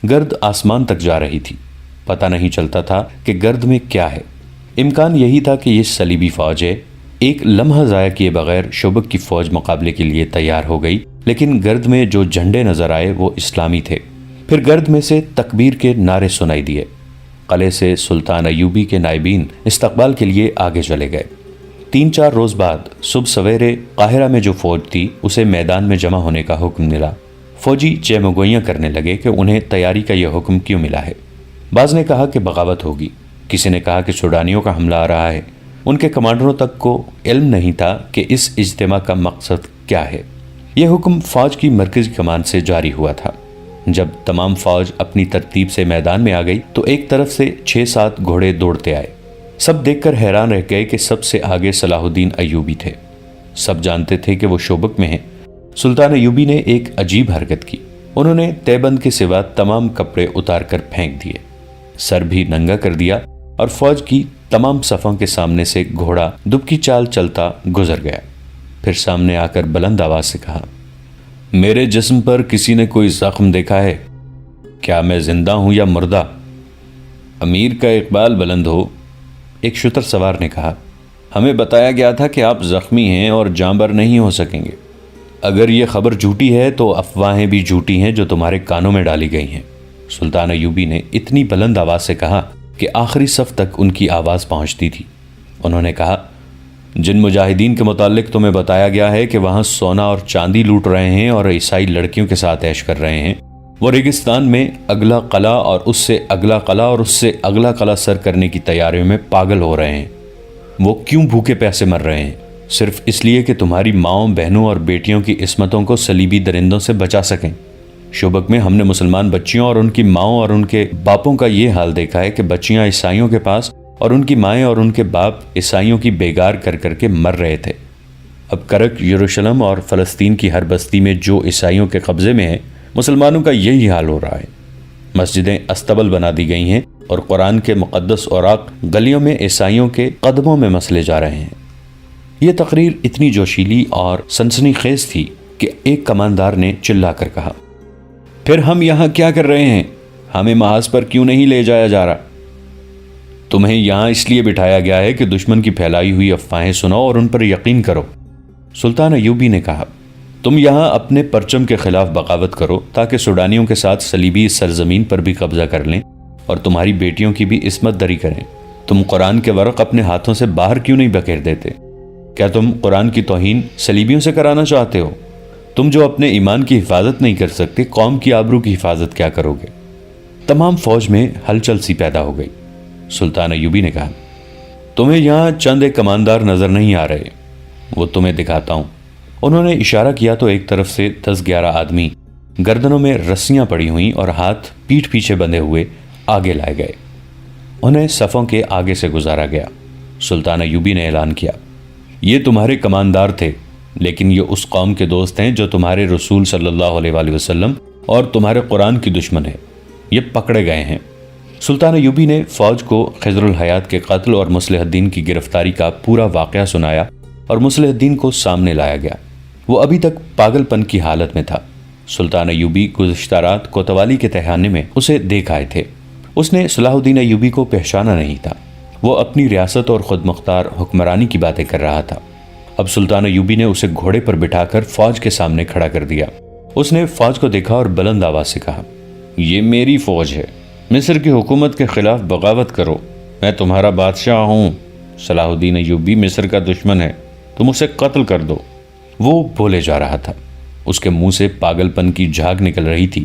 گرد آسمان تک جا رہی تھی، پتہ نہیں چلتا تھا کہ گرد میں کیا ہے۔ امکان یہی تھا کہ یہ صلیبی فوج ہے۔ ایک لمحہ ضائع کیے بغیر شوبک کی فوج مقابلے کے لیے تیار ہو گئی، لیکن گرد میں جو جھنڈے نظر آئے وہ اسلامی تھے۔ پھر گرد میں سے تکبیر کے نعرے سنائی دیے۔ قلعے سے سلطان ایوبی کے نائبین استقبال کے لیے آگے چلے گئے۔ 3-4 روز بعد صبح سویرے قاہرہ میں جو فوج تھی اسے میدان میں جمع ہونے کا حکم ملا۔ فوجی چہمگوئیاں کرنے لگے کہ انہیں تیاری کا یہ حکم کیوں ملا ہے۔ بعض نے کہا کہ بغاوت ہوگی، کسی نے کہا کہ سوڈانیوں کا حملہ آ رہا ہے۔ ان کے کمانڈروں تک کو علم نہیں تھا کہ اس اجتماع کا مقصد کیا ہے۔ یہ حکم فوج کی مرکزی کمان سے جاری ہوا تھا۔ جب تمام فوج اپنی ترتیب سے میدان میں آ گئی تو ایک طرف سے 6-7 گھوڑے دوڑتے آئے۔ سب دیکھ کر حیران رہ گئے کہ سب سے آگے صلاح الدین ایوبی تھے۔ سب جانتے تھے کہ وہ شوبک میں ہیں۔ سلطان ایوبی نے ایک عجیب حرکت کی۔ انہوں نے تیبند کے سوا تمام کپڑے اتار کر پھینک دیے، سر بھی ننگا کر دیا اور فوج کی تمام صفوں کے سامنے سے گھوڑا دبکی چال چلتا گزر گیا۔ پھر سامنے آ کر بلند آواز سے کہا، میرے جسم پر کسی نے کوئی زخم دیکھا ہے؟ کیا میں زندہ ہوں یا مردہ؟ امیر کا اقبال بلند ہو، ایک شتر سوار نے کہا۔ ہمیں بتایا گیا تھا کہ آپ زخمی ہیں اور جانبر نہیں ہو سکیں گے۔ اگر یہ خبر جھوٹی ہے تو افواہیں بھی جھوٹی ہیں جو تمہارے کانوں میں ڈالی گئی ہیں، سلطان ایوبی نے اتنی بلند آواز سے کہا کہ آخری صف تک ان کی آواز پہنچتی تھی۔ انہوں نے کہا، جن مجاہدین کے متعلق تمہیں بتایا گیا ہے کہ وہاں سونا اور چاندی لوٹ رہے ہیں اور عیسائی لڑکیوں کے ساتھ عیش کر رہے ہیں، وہ ریگستان میں اگلا قلعہ اور اس سے اگلا قلعہ اور اس سے اگلا قلعہ سر کرنے کی تیاریوں میں پاگل ہو رہے ہیں۔ وہ کیوں بھوکے پیاسے مر رہے ہیں؟ صرف اس لیے کہ تمہاری ماؤں، بہنوں اور بیٹیوں کی عصمتوں کو صلیبی درندوں سے بچا سکیں۔ شوبک میں ہم نے مسلمان بچیوں اور ان کی ماؤں اور ان کے باپوں کا یہ حال دیکھا ہے کہ بچیاں عیسائیوں کے پاس اور ان کی مائیں اور ان کے باپ عیسائیوں کی بیگار کر کر کے مر رہے تھے۔ اب کرک، یروشلم اور فلسطین کی ہر بستی میں جو عیسائیوں کے قبضے میں ہے، مسلمانوں کا یہی حال ہو رہا ہے۔ مسجدیں استبل بنا دی گئی ہیں اور قرآن کے مقدس اوراق گلیوں میں عیسائیوں کے قدموں میں مسلے جا رہے ہیں۔ یہ تقریر اتنی جوشیلی اور سنسنی خیز تھی کہ ایک کماندار نے چلا کر کہا، پھر ہم یہاں کیا کر رہے ہیں؟ ہمیں محاذ پر کیوں نہیں لے جایا جا رہا؟ تمہیں یہاں اس لیے بٹھایا گیا ہے کہ دشمن کی پھیلائی ہوئی افواہیں سنو اور ان پر یقین کرو۔ سلطان ایوبی نے کہا، تم یہاں اپنے پرچم کے خلاف بغاوت کرو تاکہ سوڈانیوں کے ساتھ صلیبی سرزمین پر بھی قبضہ کر لیں اور تمہاری بیٹیوں کی بھی عصمت دری کریں۔ تم قرآن کے ورق اپنے ہاتھوں سے باہر کیوں نہیں بکھیر دیتے؟ کیا تم قرآن کی توہین صلیبیوں سے کرانا چاہتے ہو؟ تم جو اپنے ایمان کی حفاظت نہیں کر سکتے، قوم کی آبرو کی حفاظت کیا کرو گے؟ تمام فوج میں ہلچل سی پیدا ہو گئی۔ سلطان ایوبی نے کہا، تمہیں یہاں چند ایک کماندار نظر نہیں آ رہے؟ وہ تمہیں دکھاتا ہوں۔ انہوں نے اشارہ کیا تو ایک طرف سے 10-11 آدمی گردنوں میں رسیاں پڑی ہوئیں اور ہاتھ پیٹھ پیچھے بندھے ہوئے آگے لائے گئے۔ انہیں صفوں کے آگے سے گزارا گیا۔ سلطان ایوبی نے اعلان کیا، یہ تمہارے کماندار تھے، لیکن یہ اس قوم کے دوست ہیں جو تمہارے رسول صلی اللہ علیہ وآلہ وسلم اور تمہارے قرآن کی دشمن ہے۔ یہ پکڑے گئے ہیں۔ سلطان ایوبی نے فوج کو خضر الحیات کے قتل اور مصلح الدین کی گرفتاری کا پورا واقعہ سنایا اور مصلح الدین کو سامنے لایا گیا۔ وہ ابھی تک پاگل پن کی حالت میں تھا۔ سلطان ایوبی گزشتہ رات کوتوالی کے تہانے میں اسے دیکھ آئے تھے۔ اس نے صلاح الدین ایوبی کو پہچانا نہیں تھا۔ وہ اپنی ریاست اور خود مختار حکمرانی کی باتیں کر رہا تھا۔ اب سلطان ایوبی نے اسے گھوڑے پر بٹھا کر فوج کے سامنے کھڑا کر دیا۔ اس نے فوج کو دیکھا اور بلند آواز سے کہا، یہ میری فوج ہے، مصر کی حکومت کے خلاف بغاوت کرو، میں تمہارا بادشاہ ہوں۔ صلاح الدین ایوبی مصر کا دشمن ہے، تم اسے قتل کر دو۔ وہ بولے جا رہا تھا، اس کے منہ سے پاگل پن کی جھاگ نکل رہی تھی۔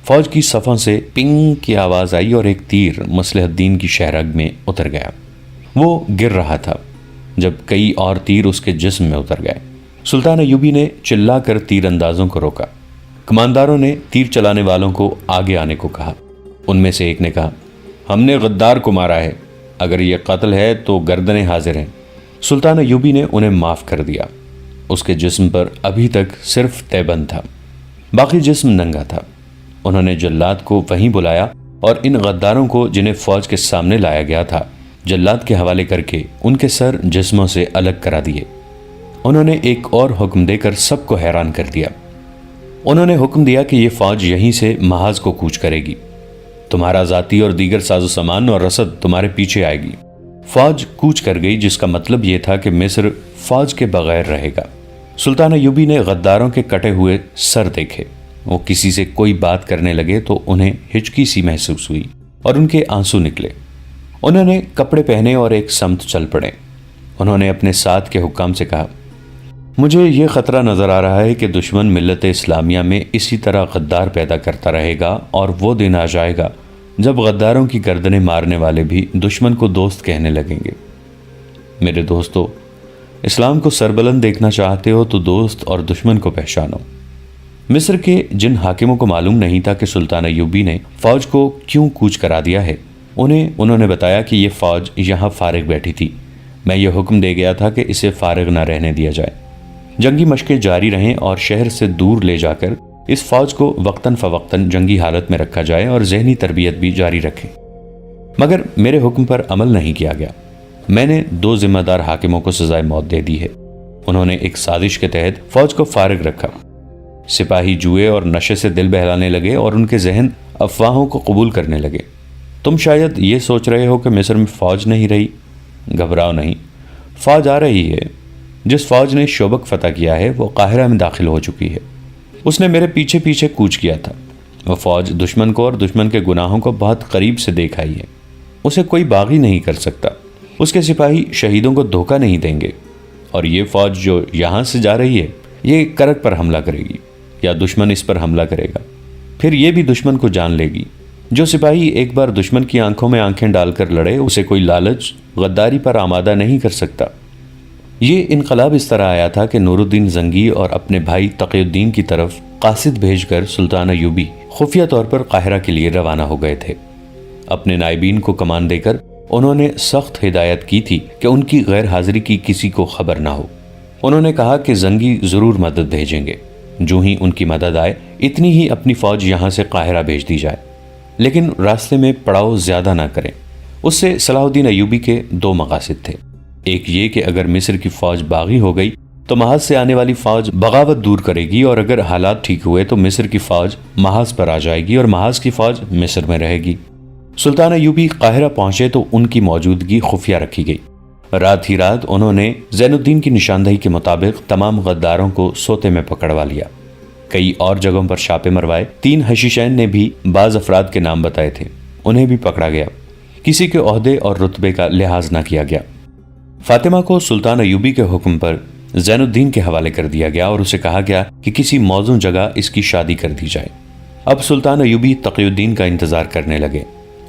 فوج کی صفوں سے پنگ کی آواز آئی اور ایک تیر مصلح الدین کی شہرگ میں اتر گیا۔ وہ گر رہا تھا جب کئی اور تیر اس کے جسم میں اتر گئے۔ سلطان ایوبی نے چلا کر تیر اندازوں کو روکا۔ کمانداروں نے تیر چلانے والوں کو آگے آنے کو کہا۔ ان میں سے ایک نے کہا، ہم نے غدار کو مارا ہے، اگر یہ قتل ہے تو گردنیں حاضر ہیں۔ سلطان ایوبی نے انہیں معاف کر دیا۔ اس کے جسم پر ابھی تک صرف تیبند تھا، باقی جسم ننگا تھا۔ انہوں نے جلاد کو وہیں بلایا اور ان غداروں کو جنہیں فوج کے سامنے لایا گیا تھا جلاد کے حوالے کر کے ان کے سر جسموں سے الگ کرا دیے۔ انہوں نے ایک اور حکم دے کر سب کو حیران کر دیا۔ انہوں نے حکم دیا کہ یہ فوج یہیں سے محاذ کو کوچ کرے گی۔ تمہارا ذاتی اور دیگر ساز و سامان اور رسد تمہارے پیچھے آئے گی۔ فوج کوچ کر گئی، جس کا مطلب یہ تھا کہ مصر فوج کے بغیر رہے گا۔ سلطان ایوبی نے غداروں کے کٹے ہوئے سر دیکھے۔ وہ کسی سے کوئی بات کرنے لگے تو انہیں ہچکی سی محسوس ہوئی اور ان کے آنسو نکلے۔ انہوں نے کپڑے پہنے اور ایک سمت چل پڑے۔ انہوں نے اپنے ساتھ کے حکام سے کہا، مجھے یہ خطرہ نظر آ رہا ہے کہ دشمن ملت اسلامیہ میں اسی طرح غدار پیدا کرتا رہے گا، اور وہ دن آ جائے گا جب غداروں کی گردنیں مارنے والے بھی دشمن کو دوست کہنے لگیں گے۔ میرے دوستو، اسلام کو سربلند دیکھنا چاہتے ہو تو دوست اور دشمن کو پہچانو۔ مصر کے جن حاکموں کو معلوم نہیں تھا کہ سلطان ایوبی نے فوج کو کیوں کوچ کرا دیا ہے، انہوں نے بتایا کہ یہ فوج یہاں فارغ بیٹھی تھی۔ میں یہ حکم دے گیا تھا کہ اسے فارغ نہ رہنے دیا جائے۔ جنگی مشقیں جاری رہیں اور شہر سے دور لے جا کر اس فوج کو وقتاً فوقتاً جنگی حالت میں رکھا جائے اور ذہنی تربیت بھی جاری رکھے۔ مگر میرے حکم پر عمل نہیں کیا گیا۔ میں نے 2 ذمہ دار حاکموں کو سزائے موت دے دی ہے۔ انہوں نے ایک سازش کے تحت فوج کو فارغ رکھا۔ سپاہی جوئے اور نشے سے دل بہلانے لگے اور ان کے ذہن افواہوں کو قبول کرنے لگے۔ تم شاید یہ سوچ رہے ہو کہ مصر میں فوج نہیں رہی۔ گھبراؤ نہیں، فوج آ رہی ہے۔ جس فوج نے شوبک فتح کیا ہے وہ قاہرہ میں داخل ہو چکی ہے۔ اس نے میرے پیچھے پیچھے کوچ کیا تھا۔ وہ فوج دشمن کو اور دشمن کے گناہوں کو بہت قریب سے دیکھ آئی ہے۔ اسے کوئی باغی نہیں کر سکتا۔ اس کے سپاہی شہیدوں کو دھوکہ نہیں دیں گے۔ اور یہ فوج جو یہاں سے جا رہی ہے، یہ کرک پر حملہ کرے گی یا دشمن اس پر حملہ کرے گا، پھر یہ بھی دشمن کو جان لے گی۔ جو سپاہی ایک بار دشمن کی آنکھوں میں آنکھیں ڈال کر لڑے، اسے کوئی لالچ غداری پر آمادہ نہیں کر سکتا۔ یہ انقلاب اس طرح آیا تھا کہ نور الدین زنگی اور اپنے بھائی تقی الدین کی طرف قاصد بھیج کر سلطان ایوبی خفیہ طور پر قاہرہ کے لیے روانہ ہو گئے تھے۔ اپنے نائبین کو کمان دے کر انہوں نے سخت ہدایت کی تھی کہ ان کی غیر حاضری کی کسی کو خبر نہ ہو۔ انہوں نے کہا کہ زنگی ضرور مدد بھیجیں گے۔ جو ہی ان کی مدد آئے، اتنی ہی اپنی فوج یہاں سے قاہرہ بھیج دی جائے، لیکن راستے میں پڑاؤ زیادہ نہ کریں۔ اس سے صلاح الدین ایوبی کے 2 مقاصد تھے۔ ایک یہ کہ اگر مصر کی فوج باغی ہو گئی تو محاذ سے آنے والی فوج بغاوت دور کرے گی، اور اگر حالات ٹھیک ہوئے تو مصر کی فوج محاذ پر آ جائے گی اور محاذ کی فوج مصر میں رہے گی۔ سلطان ایوبی قاہرہ پہنچے تو ان کی موجودگی خفیہ رکھی گئی۔ رات ہی رات انہوں نے زین الدین کی نشاندہی کے مطابق تمام غداروں کو سوتے میں پکڑوا لیا۔ کئی اور جگہوں پر چھاپے مروائے۔ 3 حشیشین نے بھی بعض افراد کے نام بتائے تھے، انہیں بھی پکڑا گیا۔ کسی کے عہدے اور رتبے کا لحاظ نہ کیا گیا۔ فاطمہ کو سلطان ایوبی کے حکم پر زین الدین کے حوالے کر دیا گیا اور اسے کہا گیا کہ کسی موزوں جگہ اس کی شادی کر دی جائے۔ اب سلطان ایوبی تقی الدین کا انتظار کرنے لگے۔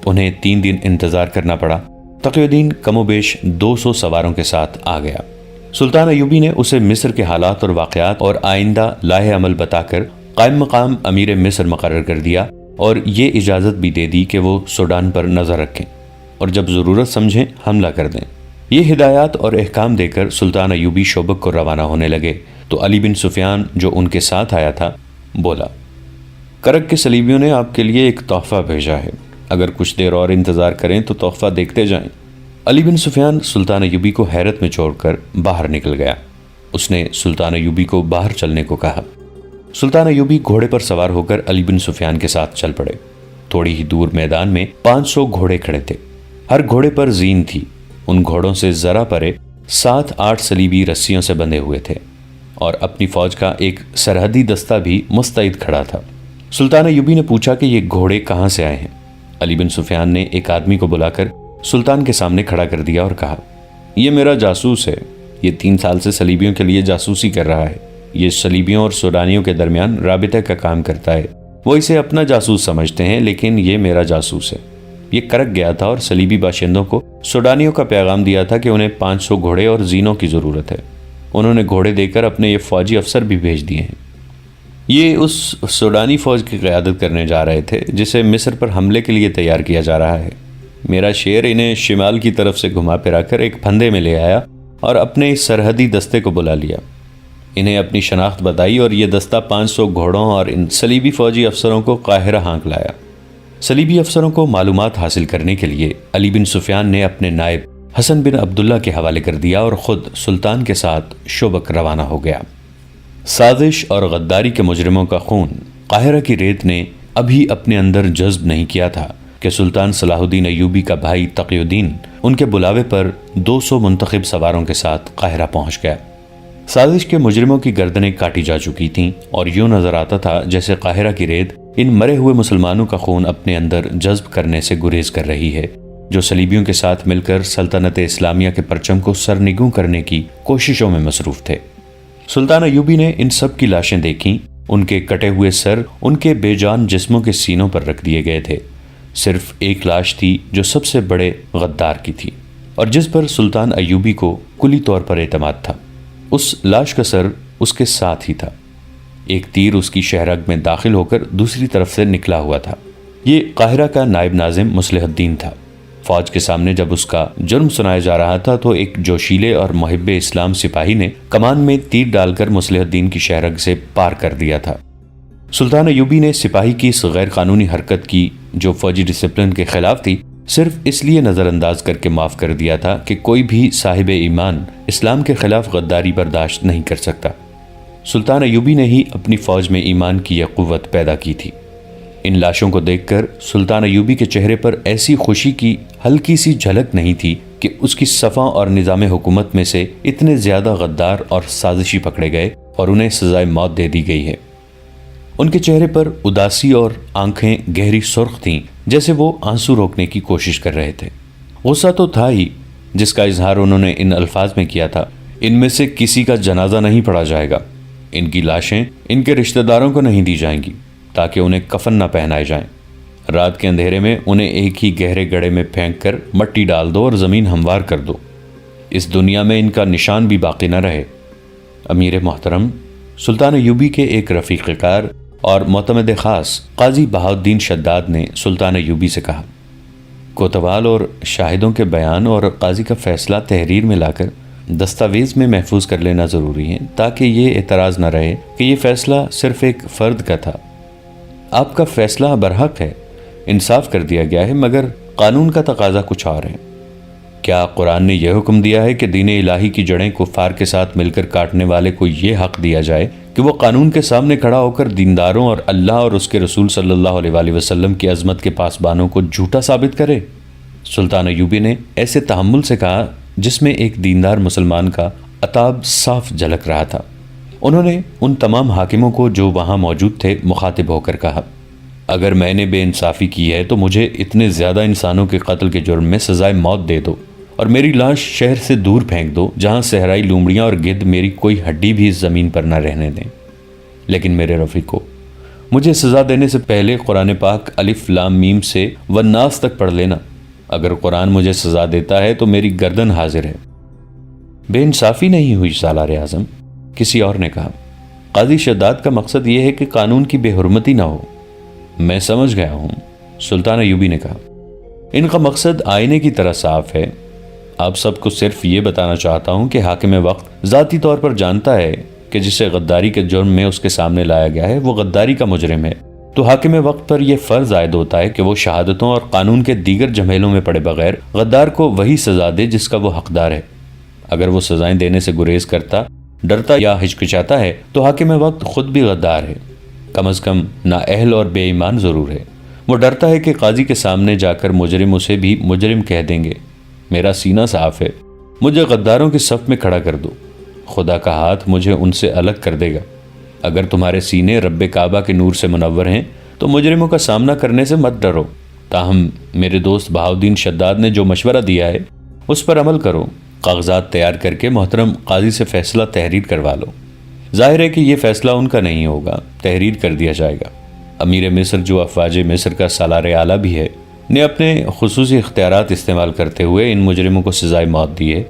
انہیں 3 دن انتظار کرنا پڑا۔ تقی الدین کم و بیش 200 سواروں کے ساتھ آ گیا۔ سلطان ایوبی نے اسے مصر کے حالات اور واقعات اور آئندہ لائحہ عمل بتا کر قائم مقام امیر مصر مقرر کر دیا، اور یہ اجازت بھی دے دی کہ وہ سوڈان پر نظر رکھیں اور جب ضرورت سمجھیں حملہ کر دیں۔ یہ ہدایات اور احکام دے کر سلطان ایوبی شوبک کو روانہ ہونے لگے تو علی بن سفیان جو ان کے ساتھ آیا تھا بولا، کرک کے صلیبیوں نے آپ کے لیے ایک تحفہ بھیجا ہے، اگر کچھ دیر اور انتظار کریں تو تحفہ دیکھتے جائیں۔ علی بن سفیان سلطان ایوبی کو حیرت میں چھوڑ کر باہر نکل گیا۔ اس نے سلطان ایوبی کو باہر چلنے کو کہا۔ سلطان ایوبی گھوڑے پر سوار ہو کر علی بن سفیان کے ساتھ چل پڑے۔ تھوڑی ہی دور میدان میں 500 گھوڑے کھڑے تھے۔ ہر گھوڑے پر زین تھی۔ ان گھوڑوں سے ذرا پرے 7-8 صلیبی رسیوں سے بندھے ہوئے تھے، اور اپنی فوج کا ایک سرحدی دستہ بھی مستعد کھڑا تھا۔ سلطان ایوبی نے پوچھا کہ یہ گھوڑے کہاں سے آئے ہیں؟ علی بن سفیان نے ایک آدمی کو بلا کر سلطان کے سامنے کھڑا کر دیا اور کہا، یہ میرا جاسوس ہے، یہ 3 سال سے صلیبیوں کے لیے جاسوسی کر رہا ہے۔ یہ صلیبیوں اور سوڈانیوں کے درمیان رابطے کا کام کرتا ہے۔ وہ اسے اپنا جاسوس سمجھتے ہیں، لیکن یہ میرا جاسوس ہے۔ یہ کرک گیا تھا اور صلیبی باشندوں کو سوڈانیوں کا پیغام دیا تھا کہ انہیں 500 گھوڑے اور زینوں کی ضرورت ہے۔ انہوں نے گھوڑے دے کر اپنے یہ فوجی افسر بھی بھیج دیے ہیں۔ یہ اس سوڈانی فوج کی قیادت کرنے جا رہے تھے جسے مصر پر حملے کے لیے تیار کیا جا رہا ہے۔ میرا شیر انہیں شمال کی طرف سے گھما پھرا کر ایک پھندے میں لے آیا اور اپنے اس سرحدی دستے کو بلا لیا۔ انہیں اپنی شناخت بتائی اور یہ دستہ 500 گھوڑوں اور ان صلیبی فوجی افسروں کو قاہرہ ہانک لایا۔ صلیبی افسروں کو معلومات حاصل کرنے کے لیے علی بن سفیان نے اپنے نائب حسن بن عبداللہ کے حوالے کر دیا اور خود سلطان کے ساتھ شوبک روانہ ہو گیا۔ سازش اور غداری کے مجرموں کا خون قاہرہ کی ریت نے ابھی اپنے اندر جذب نہیں کیا تھا کہ سلطان صلاح الدین ایوبی کا بھائی تقی الدین ان کے بلاوے پر 200 منتخب سواروں کے ساتھ قاہرہ پہنچ گیا۔ سازش کے مجرموں کی گردنیں کاٹی جا چکی تھیں اور یوں نظر آتا تھا جیسے قاہرہ کی ریت ان مرے ہوئے مسلمانوں کا خون اپنے اندر جذب کرنے سے گریز کر رہی ہے، جو صلیبیوں کے ساتھ مل کر سلطنت اسلامیہ کے پرچم کو سرنگوں کرنے کی کوششوں میں مصروف تھے۔ سلطان ایوبی نے ان سب کی لاشیں دیکھیں، ان کے کٹے ہوئے سر ان کے بے جان جسموں کے سینوں پر رکھ دیے گئے تھے۔ صرف ایک لاش تھی جو سب سے بڑے غدار کی تھی اور جس پر سلطان ایوبی کو کلی طور پر اعتماد تھا۔ اس لاش کا سر اس کے ساتھ ہی تھا۔ ایک تیر اس کی شہرگ میں داخل ہو کر دوسری طرف سے نکلا ہوا تھا۔ یہ قاہرہ کا نائب ناظم مصلح الدین تھا۔ فوج کے سامنے جب اس کا جرم سنایا جا رہا تھا تو ایک جوشیلے اور محب اسلام سپاہی نے کمان میں تیر ڈال کر مصلح الدین کی شہرگ سے پار کر دیا تھا۔ سلطان ایوبی نے سپاہی کی اس غیر قانونی حرکت کی جو فوجی ڈسپلن کے خلاف تھی صرف اس لیے نظر انداز کر کے معاف کر دیا تھا کہ کوئی بھی صاحب ایمان اسلام کے خلاف غداری برداشت نہیں کر سکتا۔ سلطان ایوبی نے ہی اپنی فوج میں ایمان کی یہ قوت پیدا کی تھی۔ ان لاشوں کو دیکھ کر سلطان ایوبی کے چہرے پر ایسی خوشی کی ہلکی سی جھلک نہیں تھی کہ اس کی صفاں اور نظام حکومت میں سے اتنے زیادہ غدار اور سازشی پکڑے گئے اور انہیں سزائے موت دے دی گئی ہے۔ ان کے چہرے پر اداسی اور آنکھیں گہری سرخ تھیں، جیسے وہ آنسو روکنے کی کوشش کر رہے تھے۔ غصہ تو تھا ہی، جس کا اظہار انہوں نے ان الفاظ میں کیا تھا: ان میں سے کسی کا جنازہ نہیں پڑھا جائے گا، ان کی لاشیں ان کے رشتہ داروں کو نہیں دی جائیں گی تاکہ انہیں کفن نہ پہنائے جائیں۔ رات کے اندھیرے میں انہیں ایک ہی گہرے گڑھے میں پھینک کر مٹی ڈال دو اور زمین ہموار کر دو، اس دنیا میں ان کا نشان بھی باقی نہ رہے۔ امیر محترم سلطان ایوبی کے ایک رفیق کار اور معتمد خاص قاضی بہاؤالدین شداد نے سلطان ایوبی سے کہا، کوتوال اور شاہدوں کے بیان اور قاضی کا فیصلہ تحریر میں لا کر دستاویز میں محفوظ کر لینا ضروری ہے تاکہ یہ اعتراض نہ رہے کہ یہ فیصلہ صرف ایک فرد کا تھا۔ آپ کا فیصلہ برحق ہے، انصاف کر دیا گیا ہے، مگر قانون کا تقاضا کچھ اور ہے۔ کیا قرآن نے یہ حکم دیا ہے کہ دین الہی کی جڑیں کفار کے ساتھ مل کر کاٹنے والے کو یہ حق دیا جائے کہ وہ قانون کے سامنے کھڑا ہو کر دینداروں اور اللہ اور اس کے رسول صلی اللہ علیہ وآلہ وسلم کی عظمت کے پاسبانوں کو جھوٹا ثابت کرے؟ سلطان ایوبی نے ایسے تحمل سے کہا جس میں ایک دیندار مسلمان کا عتاب صاف جھلک رہا تھا۔ انہوں نے ان تمام حاکموں کو جو وہاں موجود تھے مخاطب ہو کر کہا، اگر میں نے بے انصافی کی ہے تو مجھے اتنے زیادہ انسانوں کے قتل کے جرم میں سزائے موت دے دو اور میری لاش شہر سے دور پھینک دو جہاں صحرائی لومڑیاں اور گدھ میری کوئی ہڈی بھی اس زمین پر نہ رہنے دیں۔ لیکن میرے رفیقو، مجھے سزا دینے سے پہلے قرآن پاک الف لام میم سے والناس تک پڑھ لینا۔ اگر قرآن مجھے سزا دیتا ہے تو میری گردن حاضر ہے۔ بے انصافی نہیں ہوئی سالار اعظم، کسی اور نے کہا۔ قاضی شداد کا مقصد یہ ہے کہ قانون کی بے حرمتی نہ ہو۔ میں سمجھ گیا ہوں، سلطان ایوبی نے کہا۔ ان کا مقصد آئینے کی طرح صاف ہے۔ آپ سب کو صرف یہ بتانا چاہتا ہوں کہ حاکم وقت ذاتی طور پر جانتا ہے کہ جسے غداری کے جرم میں اس کے سامنے لایا گیا ہے وہ غداری کا مجرم ہے، تو حاکم وقت پر یہ فرض عائد ہوتا ہے کہ وہ شہادتوں اور قانون کے دیگر جھمیلوں میں پڑے بغیر غدار کو وہی سزا دے جس کا وہ حقدار ہے۔ اگر وہ سزائیں دینے سے گریز کرتا، ڈرتا یا ہچکچاتا ہے تو حاکم وقت خود بھی غدار ہے، کم از کم نااہل اور بے ایمان ضرور ہے۔ وہ ڈرتا ہے کہ قاضی کے سامنے جا کر مجرم اسے بھی مجرم کہہ دیں گے۔ میرا سینہ صاف ہے، مجھے غداروں کے صف میں کھڑا کر دو، خدا کا ہاتھ مجھے ان سے الگ کر دے گا۔ اگر تمہارے سینے رب کعبہ کے نور سے منور ہیں تو مجرموں کا سامنا کرنے سے مت ڈرو۔ تاہم میرے دوست بہاؤالدین شداد نے جو مشورہ دیا ہے اس پر عمل کرو۔ کاغذات تیار کر کے محترم قاضی سے فیصلہ تحریر کروا لو۔ ظاہر ہے کہ یہ فیصلہ ان کا نہیں ہوگا، تحریر کر دیا جائے گا۔ امیر مصر جو افواج مصر کا سالار اعلیٰ بھی ہے نے اپنے خصوصی اختیارات استعمال کرتے ہوئے ان مجرموں کو سزائے موت دی ہے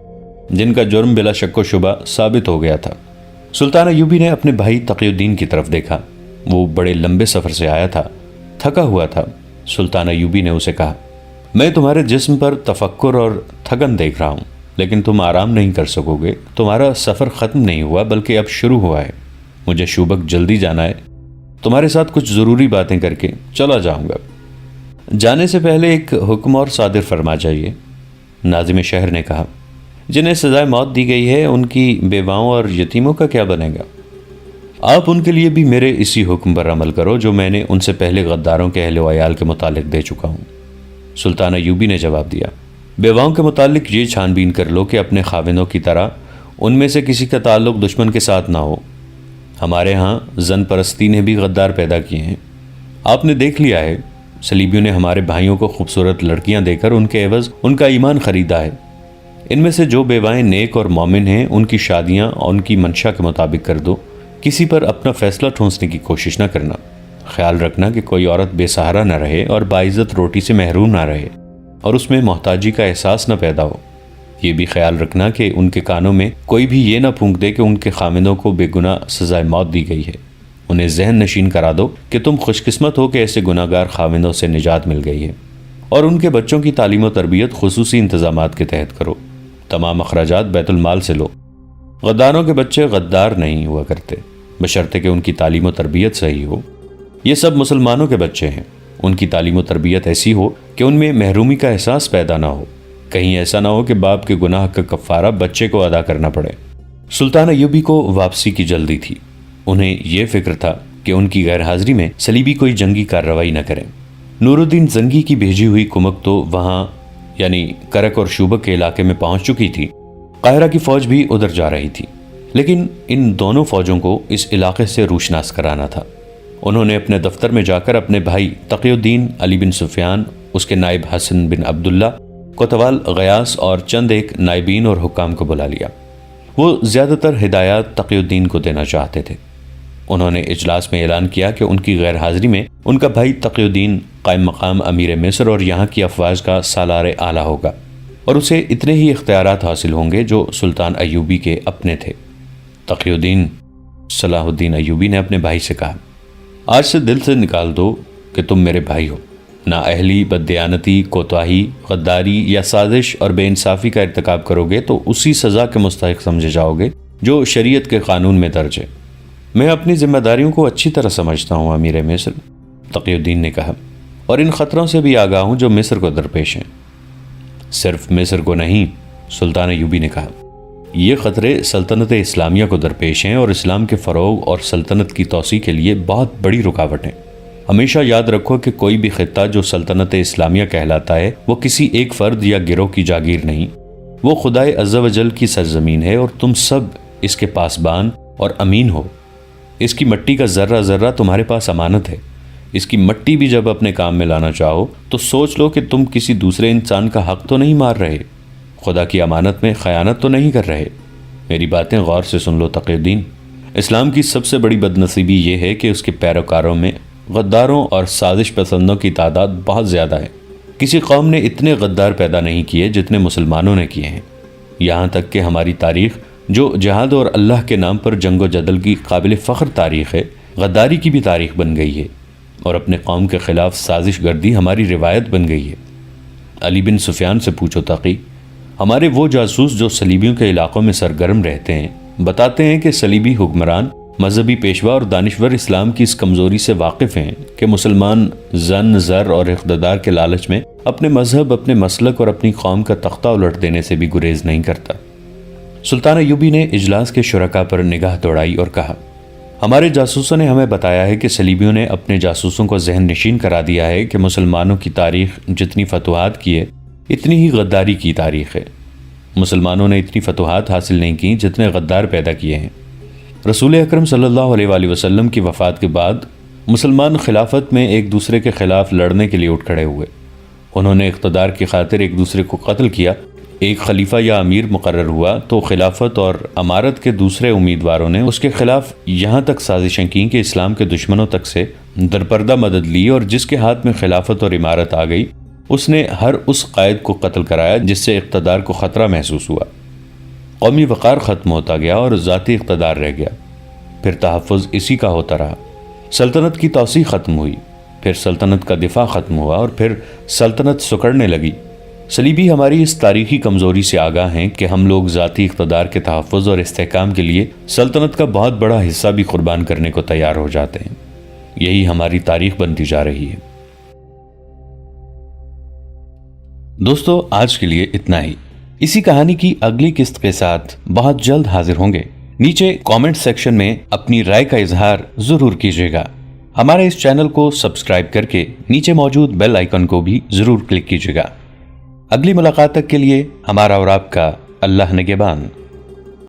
جن کا جرم بلا شک و شبہ ثابت ہو گیا تھا۔ سلطان ایوبی نے اپنے بھائی تقی الدین کی طرف دیکھا۔ وہ بڑے لمبے سفر سے آیا تھا، تھکا ہوا تھا۔ سلطان ایوبی نے اسے کہا، میں تمہارے جسم پر تفکر اور تھکن دیکھ رہا ہوں، لیکن تم آرام نہیں کر سکو گے۔ تمہارا سفر ختم نہیں ہوا بلکہ اب شروع ہوا ہے۔ مجھے شوبک جلدی جانا ہے، تمہارے ساتھ کچھ ضروری باتیں کر کے چلا جاؤں گا۔ جانے سے پہلے ایک حکم اور صادر فرما جائیے، ناظم شہر نے کہا۔ جنہیں سزائے موت دی گئی ہے ان کی بیواؤں اور یتیموں کا کیا بنے گا؟ آپ ان کے لیے بھی میرے اسی حکم پر عمل کرو جو میں نے ان سے پہلے غداروں کے اہل و عیال کے متعلق دے چکا ہوں۔ سلطان ایوبی نے جواب دیا، بیواؤں کے متعلق یہ چھان بین کر لو کہ اپنے خاوندوں کی طرح ان میں سے کسی کا تعلق دشمن کے ساتھ نہ ہو۔ ہمارے ہاں زن پرستی نے بھی غدار پیدا کیے ہیں۔ آپ نے دیکھ لیا ہے، صلیبیوں نے ہمارے بھائیوں کو خوبصورت لڑکیاں دے کر ان کے عوض ان کا ایمان خریدا ہے۔ ان میں سے جو بیوائیں نیک اور مومن ہیں ان کی شادیاں اور ان کی منشا کے مطابق کر دو۔ کسی پر اپنا فیصلہ ٹھونسنے کی کوشش نہ کرنا۔ خیال رکھنا کہ کوئی عورت بے سہارا نہ رہے اور باعزت روٹی سے محروم نہ رہے اور اس میں محتاجی کا احساس نہ پیدا ہو۔ یہ بھی خیال رکھنا کہ ان کے کانوں میں کوئی بھی یہ نہ پھونک دے کہ ان کے خاوندوں کو بے گناہ سزائے موت دی گئی ہے۔ انہیں ذہن نشین کرا دو کہ تم خوش قسمت ہو کہ ایسے گناہگار خاوندوں سے نجات مل گئی ہے، اور ان کے بچوں کی تعلیم و تربیت خصوصی انتظامات کے تحت کرو۔ تمام اخراجات بیت المال سے لو۔ غداروں کے بچے غدار نہیں ہوا کرتے، بشرطے کہ ان کی تعلیم و تربیت صحیح ہو۔ یہ سب مسلمانوں کے بچے ہیں، ان کی تعلیم و تربیت ایسی ہو کہ ان میں محرومی کا احساس پیدا نہ ہو۔ کہیں ایسا نہ ہو کہ باپ کے گناہ کا کفارہ بچے کو ادا کرنا پڑے۔ سلطان ایوبی کو واپسی کی جلدی تھی۔ انہیں یہ فکر تھا کہ ان کی غیر حاضری میں صلیبی کوئی جنگی کارروائی نہ کریں۔ نور الدین زنگی کی بھیجی ہوئی کمک تو وہاں یعنی کرک اور شوبک کے علاقے میں پہنچ چکی تھی۔ قاہرہ کی فوج بھی ادھر جا رہی تھی، لیکن ان دونوں فوجوں کو اس علاقے سے روشناس کرانا تھا۔ انہوں نے اپنے دفتر میں جا کر اپنے بھائی تقی الدین علی بن سفیان، اس کے نائب حسن بن عبداللہ، کوتوال غیاث اور چند ایک نائبین اور حکام کو بلا لیا۔ وہ زیادہ تر ہدایات تقی الدین کو دینا چاہتے تھے۔ انہوں نے اجلاس میں اعلان کیا کہ ان کی غیر حاضری میں ان کا بھائی تقی الدین قائم مقام امیر مصر اور یہاں کی افواج کا سالار اعلیٰ ہوگا، اور اسے اتنے ہی اختیارات حاصل ہوں گے جو سلطان ایوبی کے اپنے تھے۔ تقی الدین صلاح الدین ایوبی نے اپنے بھائی سے کہا، آج سے دل سے نکال دو کہ تم میرے بھائی ہو۔ نااہلی، بددیانتی، کوتاہی، غداری یا سازش اور بے انصافی کا ارتکاب کرو گے تو اسی سزا کے مستحق سمجھے جاؤ گے جو شریعت کے قانون میں درج ہے۔ میں اپنی ذمہ داریوں کو اچھی طرح سمجھتا ہوں امیر مصر، تقی الدین نے کہا، اور ان خطروں سے بھی آگاہ ہوں جو مصر کو درپیش ہیں۔ صرف مصر کو نہیں، سلطان ایوبی نے کہا، یہ خطرے سلطنت اسلامیہ کو درپیش ہیں اور اسلام کے فروغ اور سلطنت کی توسیع کے لیے بہت بڑی رکاوٹ ہیں۔ ہمیشہ یاد رکھو کہ کوئی بھی خطہ جو سلطنت اسلامیہ کہلاتا ہے وہ کسی ایک فرد یا گروہ کی جاگیر نہیں، وہ خدائے عز و جل کی سرزمین ہے اور تم سب اس کے پاسبان اور امین ہو۔ اس کی مٹی کا ذرہ ذرہ تمہارے پاس امانت ہے۔ اس کی مٹی بھی جب اپنے کام میں لانا چاہو تو سوچ لو کہ تم کسی دوسرے انسان کا حق تو نہیں مار رہے، خدا کی امانت میں خیانت تو نہیں کر رہے۔ میری باتیں غور سے سن لو تقی الدین۔ اسلام کی سب سے بڑی بدنصیبی یہ ہے کہ اس کے پیروکاروں میں غداروں اور سازش پسندوں کی تعداد بہت زیادہ ہے۔ کسی قوم نے اتنے غدار پیدا نہیں کیے جتنے مسلمانوں نے کیے ہیں۔ یہاں تک کہ ہماری تاریخ جو جہاد اور اللہ کے نام پر جنگ و جدل کی قابل فخر تاریخ ہے، غداری کی بھی تاریخ بن گئی ہے، اور اپنے قوم کے خلاف سازش گردی ہماری روایت بن گئی ہے۔ علی بن سفیان سے پوچھو تقی، ہمارے وہ جاسوس جو صلیبیوں کے علاقوں میں سرگرم رہتے ہیں بتاتے ہیں کہ صلیبی حکمران، مذہبی پیشوا اور دانشور اسلام کی اس کمزوری سے واقف ہیں کہ مسلمان زن، زر اور اقتدار کے لالچ میں اپنے مذہب، اپنے مسلک اور اپنی قوم کا تختہ الٹ دینے سے بھی گریز نہیں کرتا۔ سلطان ایوبی نے اجلاس کے شرکاء پر نگاہ دوڑائی اور کہا، ہمارے جاسوسوں نے ہمیں بتایا ہے کہ صلیبیوں نے اپنے جاسوسوں کو ذہن نشین کرا دیا ہے کہ مسلمانوں کی تاریخ جتنی فتوحات کی ہے اتنی ہی غداری کی تاریخ ہے۔ مسلمانوں نے اتنی فتوحات حاصل نہیں کی جتنے غدار پیدا کیے ہیں۔ رسول اکرم صلی اللہ علیہ وآلہ وسلم کی وفات کے بعد مسلمان خلافت میں ایک دوسرے کے خلاف لڑنے کے لیے اٹھ کھڑے ہوئے۔ انہوں نے اقتدار کی خاطر ایک دوسرے کو قتل کیا۔ ایک خلیفہ یا امیر مقرر ہوا تو خلافت اور امارت کے دوسرے امیدواروں نے اس کے خلاف یہاں تک سازشیں کیں کہ اسلام کے دشمنوں تک سے درپردہ مدد لی، اور جس کے ہاتھ میں خلافت اور امارت آ گئی اس نے ہر اس قائد کو قتل کرایا جس سے اقتدار کو خطرہ محسوس ہوا۔ قومی وقار ختم ہوتا گیا اور ذاتی اقتدار رہ گیا، پھر تحفظ اسی کا ہوتا رہا۔ سلطنت کی توسیع ختم ہوئی، پھر سلطنت کا دفاع ختم ہوا، اور پھر سلطنت سکڑنے لگی۔ صلیبی ہماری اس تاریخی کمزوری سے آگاہ ہیں کہ ہم لوگ ذاتی اقتدار کے تحفظ اور استحکام کے لیے سلطنت کا بہت بڑا حصہ بھی قربان کرنے کو تیار ہو جاتے ہیں۔ یہی ہماری تاریخ بنتی جا رہی ہے۔ دوستو، آج کے لیے اتنا ہی۔ اسی کہانی کی اگلی قسط کے ساتھ بہت جلد حاضر ہوں گے۔ نیچے کامنٹ سیکشن میں اپنی رائے کا اظہار ضرور کیجیے گا۔ ہمارے اس چینل کو سبسکرائب کر کے نیچے موجود بیل آئیکن کو بھی ضرور کلک کیجیے گا۔ اگلی ملاقات تک کے لیے ہمارا اور آپ کا اللہ نگہبان۔